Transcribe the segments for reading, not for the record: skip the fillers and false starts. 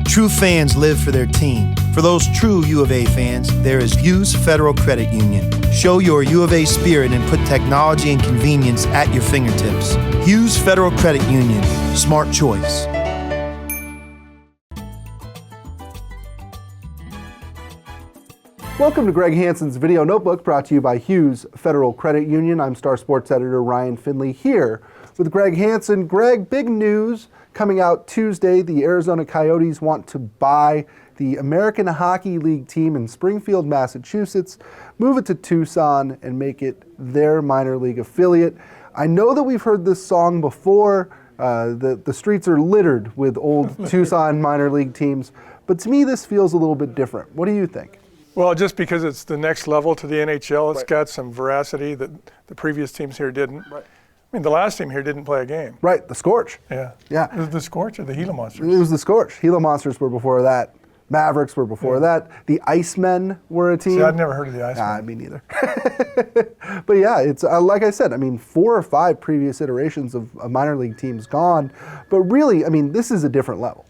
True fans live for their team. For those true U of A fans, there is Hughes Federal Credit Union. Show your U of A spirit and put technology and convenience at your fingertips. Hughes Federal Credit Union. Smart choice. Welcome to Greg Hansen's Video Notebook, brought to you by Hughes Federal Credit Union. I'm Star Sports Editor Ryan Finley here with Greg Hansen. Greg, big news coming out Tuesday. The Arizona Coyotes want to buy the American Hockey League team in Springfield, Massachusetts, move it to Tucson, and make it their minor league affiliate. I know that we've heard this song before. The streets are littered with old Tucson minor league teams, but to me this feels a little bit different. What do you think? Well, just because it's the next level to the NHL, it's Right. got some veracity that the previous teams here didn't. Right. I mean, the last team here didn't play a game. Right, the Scorch. Yeah. Yeah. It was the Scorch or the Gila Monsters? It was the Scorch. Gila Monsters were before that. Mavericks were before that. The Icemen were a team. See, I'd never heard of the Icemen. Me neither. But yeah, it's like I said, I mean, 4 or 5 previous iterations of minor league teams gone. But really, I mean, this is a different level.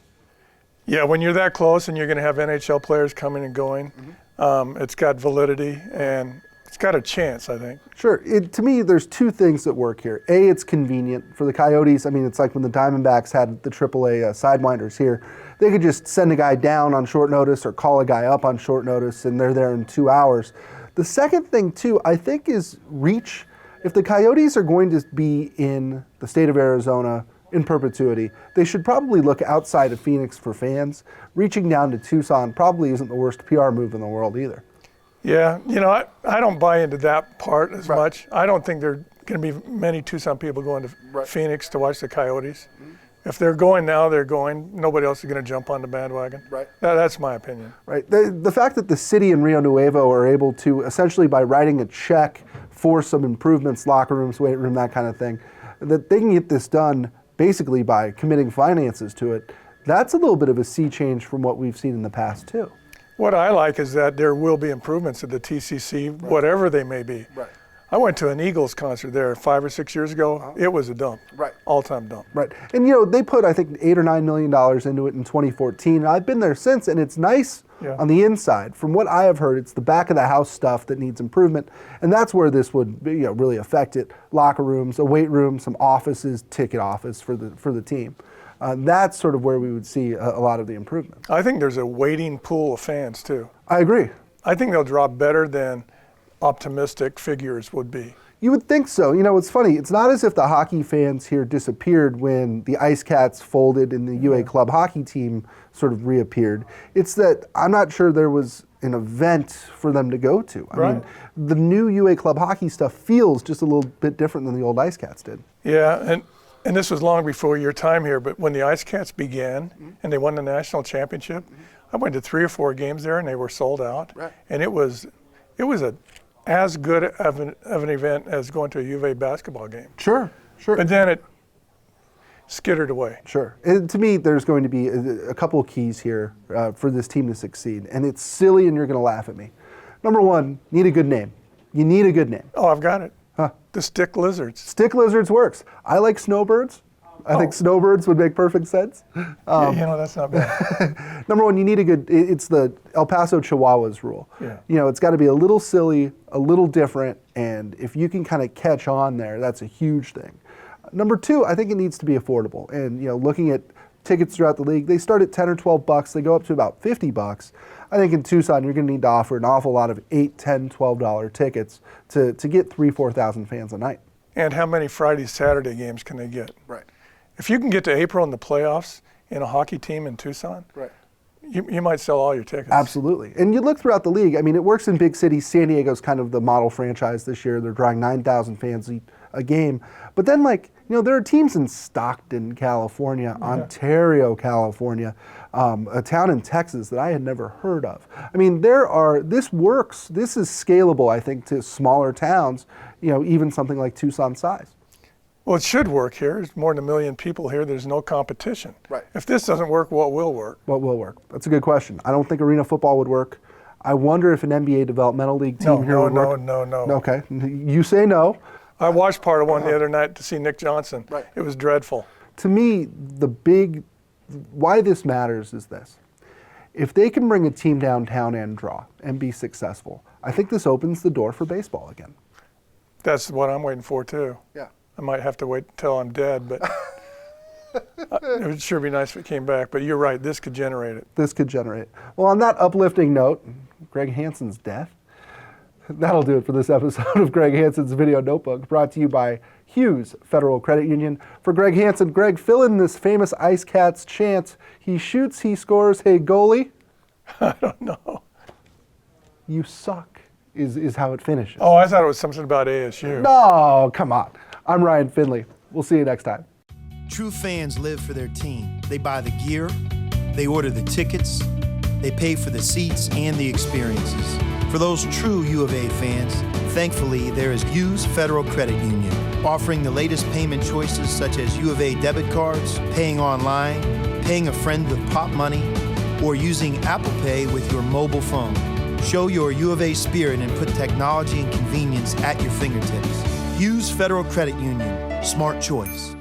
Yeah, when you're that close and you're going to have NHL players coming and going, it's got validity and it's got a chance, I think. Sure. To me, there's 2 things that work here. A, it's convenient. For the Coyotes, I mean, it's like when the Diamondbacks had the AAA Sidewinders here. They could just send a guy down on short notice or call a guy up on short notice, and they're there in 2 hours. The second thing, too, I think is reach. If the Coyotes are going to be in the state of Arizona in perpetuity, they should probably look outside of Phoenix for fans. Reaching down to Tucson probably isn't the worst PR move in the world either. Yeah, you know, I don't buy into that part as Right. much. I don't think there are going to be many Tucson people going to Right. Phoenix to watch the Coyotes. If they're going now, they're going. Nobody else is going to jump on the bandwagon. Right. That's my opinion. Right. The fact that the city and Rio Nuevo are able to, essentially by writing a check for some improvements, locker rooms, weight room, that kind of thing, that they can get this done basically by committing finances to it, that's a little bit of a sea change from what we've seen in the past too. What I like is that there will be improvements at the TCC, whatever they may be. Right. I went to an Eagles concert there 5 or 6 years ago. It was a dump. Right. All-time dump. Right. And you know, they put I think $8 or $9 million into it in 2014. I've been there since, and it's nice on the inside. From what I have heard, it's the back of the house stuff that needs improvement, and that's where this would be, really affect it. Locker rooms, a weight room, some offices, ticket office for the team. That's sort of where we would see a lot of the improvement. I think there's a waiting pool of fans too. I agree. I think they'll draw better than optimistic figures would be. You would think so. You know, it's funny. It's not as if the hockey fans here disappeared when the Ice Cats folded and the UA Club hockey team sort of reappeared. It's that I'm not sure there was an event for them to go to. I mean, the new UA Club hockey stuff feels just a little bit different than the old Ice Cats did. Yeah, and this was long before your time here, but when the Ice Cats began and they won the national championship, I went to 3 or 4 games there and they were sold out. Right. And it was as good of an event as going to a U of A basketball game. Sure. But then it skittered away. Sure. And to me, there's going to be a couple of keys here for this team to succeed. And it's silly and you're going to laugh at me. Number 1, need a good name. You need a good name. Oh, I've got it. Huh. The Stick Lizards. Stick Lizards works. I like Snowbirds. I think Snowbirds would make perfect sense. Yeah, that's not bad. Number 1, you need a good, it's the El Paso Chihuahuas rule. Yeah. You know, it's got to be a little silly, a little different, and if you can kind of catch on there, that's a huge thing. Number 2, I think it needs to be affordable. And, looking at tickets throughout the league, they start at $10 or $12, they go up to about $50. I think in Tucson, you're going to need to offer an awful lot of $8, $10, $12 tickets to get 3,000, 4,000 fans a night. And how many Friday, Saturday games can they get? Right. If you can get to April in the playoffs in a hockey team in Tucson, Right. you might sell all your tickets. Absolutely. And you look throughout the league, I mean, it works in big cities. San Diego's kind of the model franchise this year. They're drawing 9,000 fans a game. But then, there are teams in Stockton, California, Ontario, California, a town in Texas that I had never heard of. I mean, this works. This is scalable, I think, to smaller towns, even something like Tucson size. Well, it should work here. There's more than 1 million people here. There's no competition. Right. If this doesn't work, what will work? What will work? That's a good question. I don't think arena football would work. I wonder if an NBA developmental league team here would work. No. Okay. You say no. I watched part of one the other night to see Nick Johnson. Right. It was dreadful. To me, why this matters is this. If they can bring a team downtown and draw and be successful, I think this opens the door for baseball again. That's what I'm waiting for too. Yeah. I might have to wait till I'm dead, but it would sure be nice if it came back. But you're right, this could generate it. This could generate it. Well, on that uplifting note, Greg Hansen's death, that'll do it for this episode of Greg Hansen's Video Notebook, brought to you by Hughes Federal Credit Union. For Greg Hansen, Greg, fill in this famous Ice Cats chant. He shoots, he scores, hey goalie. I don't know. You suck is how it finishes. Oh, I thought it was something about ASU. No, come on. I'm Ryan Finley. We'll see you next time. True fans live for their team. They buy the gear, they order the tickets, they pay for the seats and the experiences. For those true U of A fans, thankfully there is Hughes Federal Credit Union, offering the latest payment choices such as U of A debit cards, paying online, paying a friend with pop money, or using Apple Pay with your mobile phone. Show your U of A spirit and put technology and convenience at your fingertips. Hughes Federal Credit Union. Smart choice.